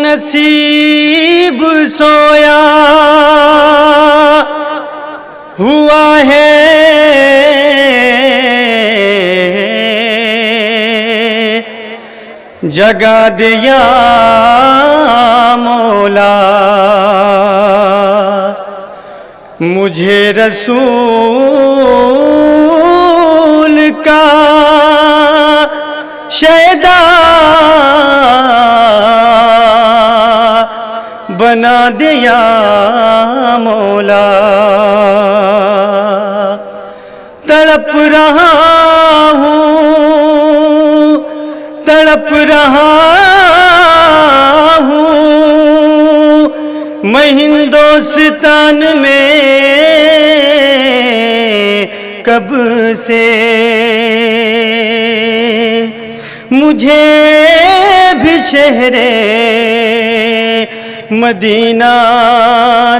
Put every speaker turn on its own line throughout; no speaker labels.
نصیب سویا ہوا ہے، جگا دیا مولا مجھے رسول کا شہدا بنا دیا مولا، تڑپ رہا ہوں تڑپ رہا ہوں میں ہندوستان میں کب سے، مجھے بھی شہر مدینہ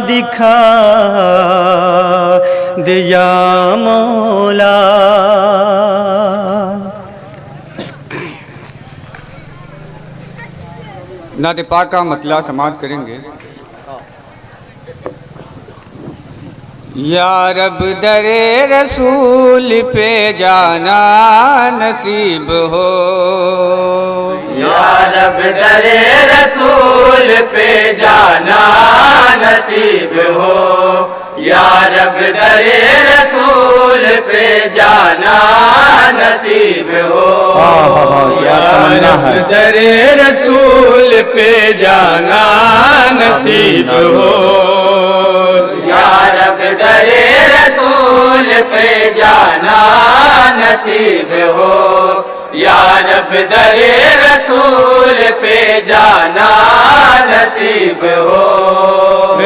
دکھا دیا مولا۔
نعت پاک کا مطلع سماعت کریں گے۔ یا رب در رسول پہ جانا نصیب ہو،
یا رب در رسول پہ جانا نصیب ہو، یا رب در رسول پہ جانا نصیب ہو، یا رب در رسول پہ جانا نصیب ہو، یا رب در رسول پہ جانا نصیب ہو، یا رب در رسول پہ جانا نصیب ہو۔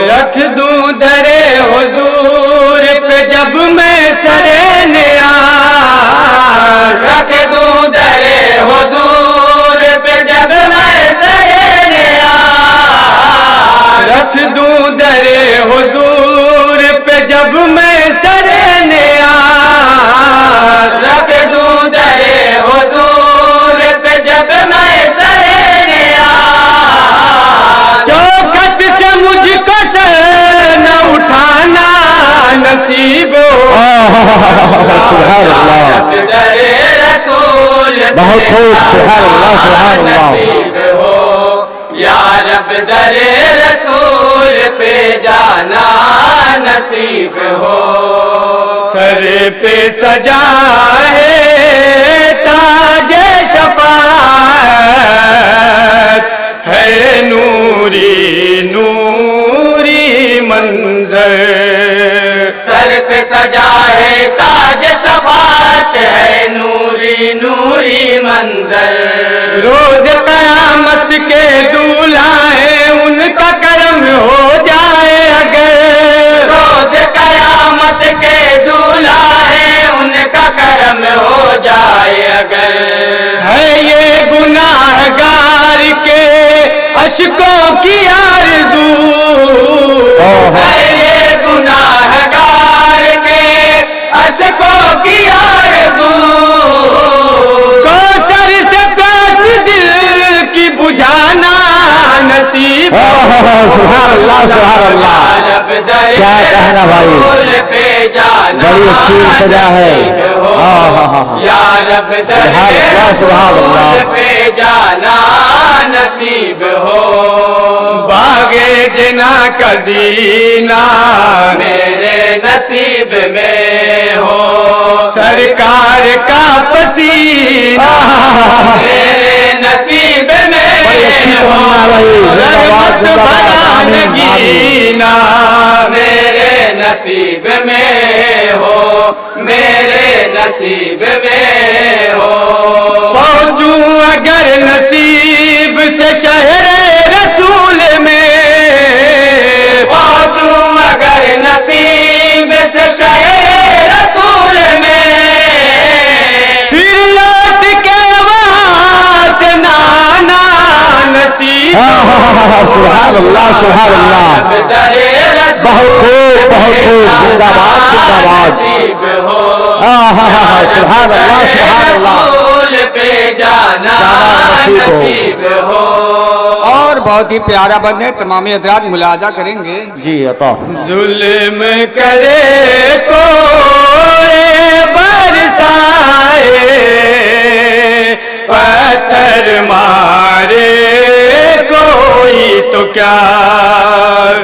رکھ دوں در حضور پہ جب میں سر نیاز،
رکھ دوں در حضور پہ جب میں سر نیاز،
رکھ دوں در حضور پہ جب میں سر نیاز،
رکھ دوں در حضور پہ جب میں سر نیاز،
چوکھٹ سے مجھ کو سر نہ اٹھانا نصیب ہو،
سبحان اللہ،
رب در رسول
بہت خوب، سبحان اللہ سبحان اللہ۔
نصیب ہو، یا رب در رسول پہ جانا نصیب ہو۔
سر پہ سجا ہے تاج شفاعت، ہے نوری نوری منظر،
سر پہ سجا ہے تاج شفاعت، ہے نوری نوری منظر،
روز قیامت کے دولہا ہے ان کا کرم ہو جائے اگر،
روز قیامت کے دولہا ہے ان کا کرم ہو جائے اگر،
ہے یہ گناہ گار کے اشکوں کی آرزو،
ہے یہ گناہ گار کے اشکوں کی آرزو،
کوثر سے پیاس دل کی بجھانا نصیب ہو،
سبحان اللہ سبحان اللہ،
رب در
کیا کہنا بھائی،
رسول پہ جانا
بڑی اچھی سجا ہے،
نصیب ہو، یا رب در
سبحان اللہ سبحان
رسول
اللہ۔
پہ جانا نصیب ہو،
باغے جنا کا زینہ
میرے نصیب میں ہو،
سرکار کا پسینہ
میرے نصیب میں
بڑی اچھی
ہو،
تمنا بھائی،
رحمت بنا نگینا،
میرے نصیب میں ہو، میرے نصیب میں ہو،
پہنچوں اگر نصیب سے شہر رسول میں،
پہنچوں اگر نصیب سے شہر رسول میں،
پھر لوٹ کے وہاں سے نانا نصیب ہو،
سبحان اللہ سبحان اللہ، بہت خوب بہت خوب، زندہ باد زندہ باد،
نصیب ہو،
سبحان اللہ سبحان اللہ۔
رسول پہ جانا نصیب ہو.
اور بہت ہی پیارا بند ہے، تمام حضرات ملاحظہ کریں گے.
جی عطا.
ظلم کرے کوڑے برسائے پتھر مارے کوئی تو کیا.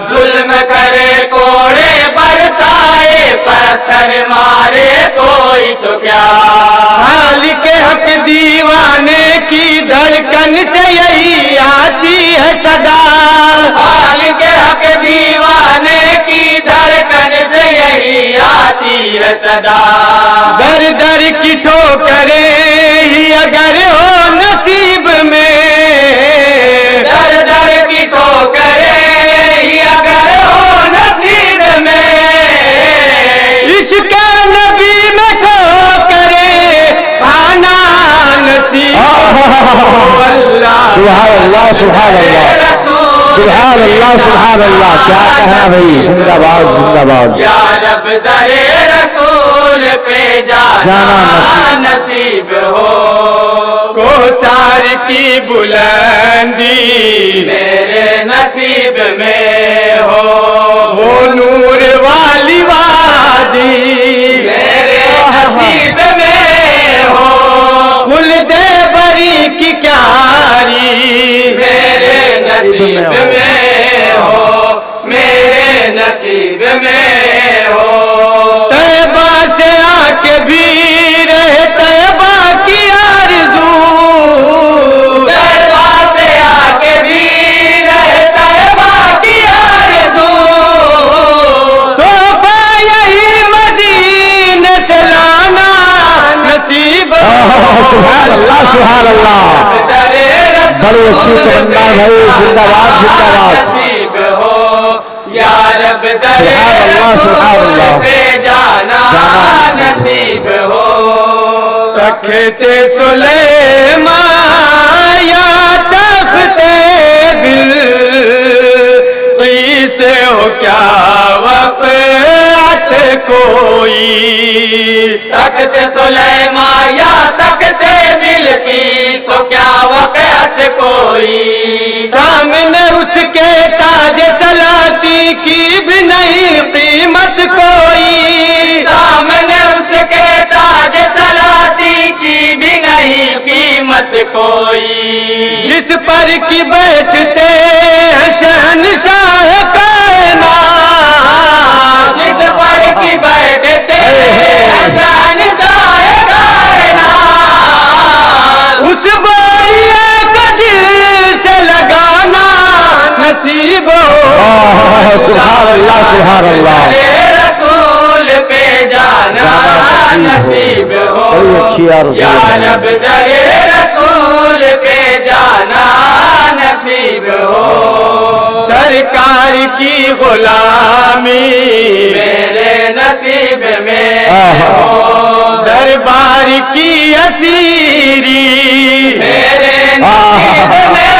ظلم کرے کوڑے برسائے پتھر مارے کوئی تو کیا.
حال کے حق دیوانے کی دھڑکن سے یہی آتی ہے صدا.
حال کے حق دیوانے کی دھڑکن سے یہی آتی ہے صدا.
در در کی ٹھوکریں ہی اگر ہو نصیب میں،
در در کی ٹھوکریں ہی اگر ہو نصیب میں،
عشق نبی میں ٹھوکریں کھانا نصیب ہو. اللہ
سبحان اللہ سبحان اللہ سبحان اللہ سبحان اللہ. کیا کہنا بھائی، زندہ باد زندہ باد.
یا رب در رسول پہ جانا نصیب ہو.
کوثر کی بلندی
میرے نصیب میں ہو.
وہ نور والی وادی
میرے نصیب میں ہو.
خلد بری کی کیاری
میرے نصیب میں ہو. میرے نصیب میں ہو.
طیبہ سے آ کے بھی رہے طیبہ کی آرزو.
طیبہ سے آ کے بھی رہے طیبہ کی آرزو.
تحفہ یہی مدینے سے لانا نصیب
سبحان اللہ سبحان اللہ. بڑی اچھی تمنا بھائی، زندہ باد زندہ باد.
نصیب ہو. یا رب در
سبحان اللہ سبحان
رسول
اللہ.
پہ جانا نصیب ہو.
تخت سلیمان یا تخت بلقیس ہو کیا وقت کوئی.
تخت سلیمان یا تخت بلقیس ہو کیا وقت کوئی.
سامنے اس کے تاج سلاطی کی بھی نہیں قیمت کوئی.
سامنے اس کے تاج سلاطی کی بھی نہیں قیمت کوئی.
جس پر کی بیٹھتے ہیں شہنشاہ کائنات.
جس پر کی بیٹھتے ہیں شہنشاہ کائنات.
اس بوریے کو دل سے لگانا نصیب ہو.
سبحان اللہ سبحان اللہ.
رسول پہ جانا نصیب ہو.
بڑی اچھی عرض
یا
ہے.
رب در رسول پہ جانا نصیب ہو.
سرکار کی غلامی
میرے نصیب میں
آہا.
ہو.
دربار کی اسیری
میرے نصیب میں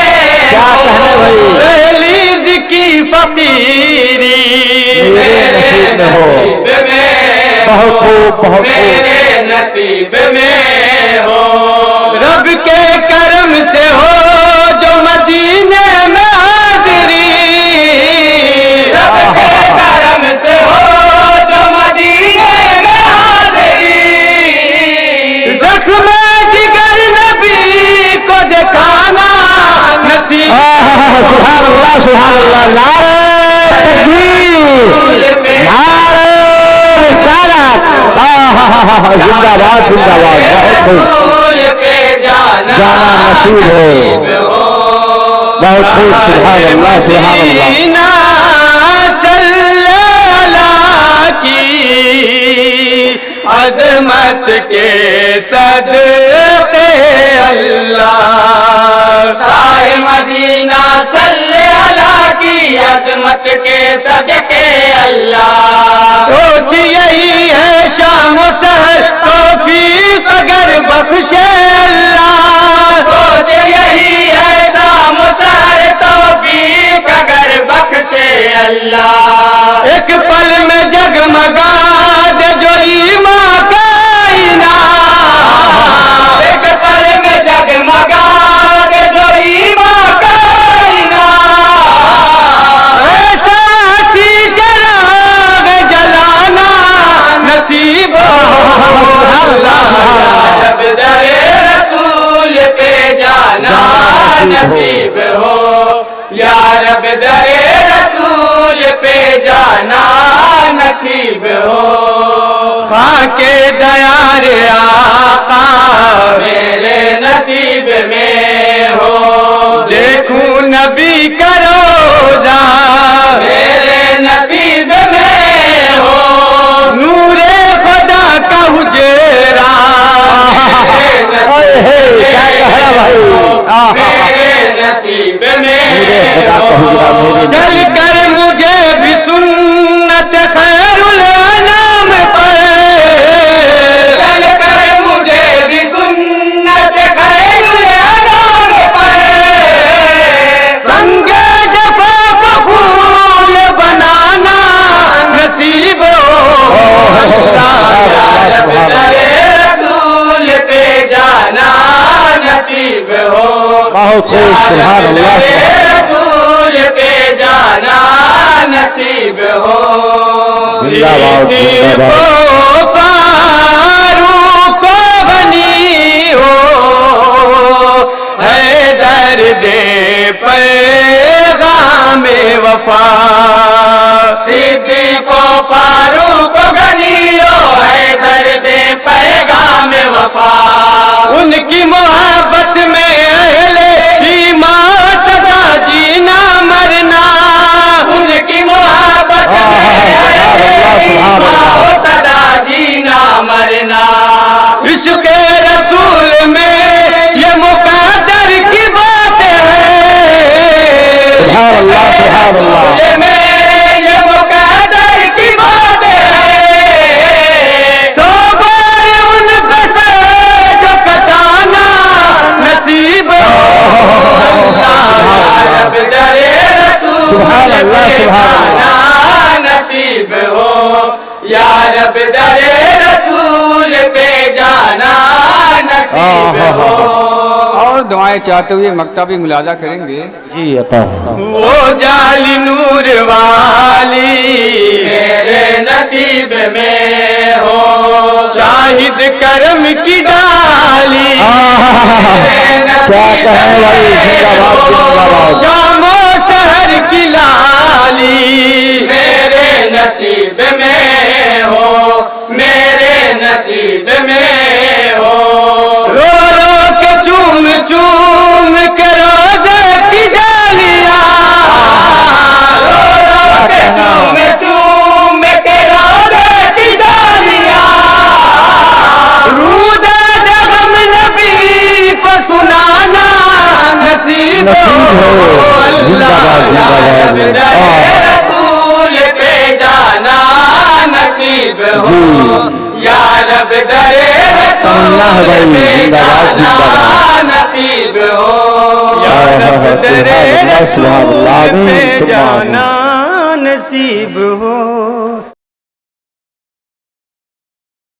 کیا کہنے بھائی.
دہلیز کی فقیری
میرے نصیب میں ہو.
نصیب میں
بہت خوب بہت خوب.
میرے نصیب میں ہو.
رب کے کرم سے ہو جو مدینے میں حاضری.
رب کے کرم سے ہو جو مدینے میں حاضری.
زخم جگر نبی کو دکھانا نصیب.
سبحان اللہ سبحان اللہ. نعرہ تکبیر، نعرہ رسالت. زندہ باد زندہ باد. بہت خوب.
رسول پہ جانا
نصیب ہو. بہت خوب. سبحان اللہ سبحان اللہ.
مدینہ صلی اللہ کی عظمت کے صدقے اللہ.
سائے مدینہ صلی اللہ کی عظمت کے صدقے اللہ.
سوچ یہی ہے شام و سحر توفیق اگر بخشے اللہ.
سوچ یہی ہے شام و سحر توفیق اگر بخشے اللہ.
ایک پل میں جگمگا دے جو ایمان کا انعام.
ایک پل یا رب در رسول پہ جانا نصیب ہو
خاک دیار آقا
میرے نصیب میں ہو
دیکھوں نبی کا روزہ
میرے نصیب میں ہو
نور خدا کا حجرا
کیا کہہ رہا بھائی
میرے نصیب میں ہو
چل کر مجھے بھی سنت خیر الانام پر
چل کر مجھے بھی سنت خیر الانام پر
سنگ جفا کو پھول بنانا نصیب ہو
یا رب در رسول پہ جانا نصیب ہو
بہت خوب سبحان اللہ
رسول پہ جانا نصیب ہو
زندہ باد زندہ باد
فاروق بنی ہو ہے درد پیغام وفا
صدیق و فاروق غنیو ہے درد پیغام وفا
ان کی محبت میں اہل ایمان سدا جینا مرنا
ان کی محبت میں ہو سدا جینا مرنا
عشق رسول میں یہ مقدر کی بات ہے
سبحان اللہ سبحان اللہ
میں یہ مقدر کی بات ہے
سو بار ان پہ سے جو کٹانا نصیب
رب در رسول
سبحان اللہ،
پہ
سبحان اللہ۔
جانا نصیب ہو یا رب در رسول پہ جانا نصیب ہو
اور دعائیں چاہتے ہوئے مکتبی ملاحظہ کریں گے
جی عطا
وہ جالی نور والی
میرے نصیب میں ہو
شاہد کرم کی ڈالی
کیا کہیں بھائی زندہ باد زندہ باد
شام و شہر کی لالی
میرے نصیب میں ہو میرے نصیب میں ہو
رو رو کے چوم چوم کے روزے کی جالیاں
چوم چوم کے روزے کی ڈالیاں
روزہ غم نبی کو سنانا نصیب
نصیب ہو زندہ باد زندہ باد
رسول پہ جانا نصیب ہو یا رب در
اللہ
رسول
بھائی،
پہ
زندہ باد، زندہ
جانا نصیب ہو
یا رب
سبحان اللہ، سبحان اللہ، آمین،
پہ
سبحان اللہ۔
جانا نصیب ہو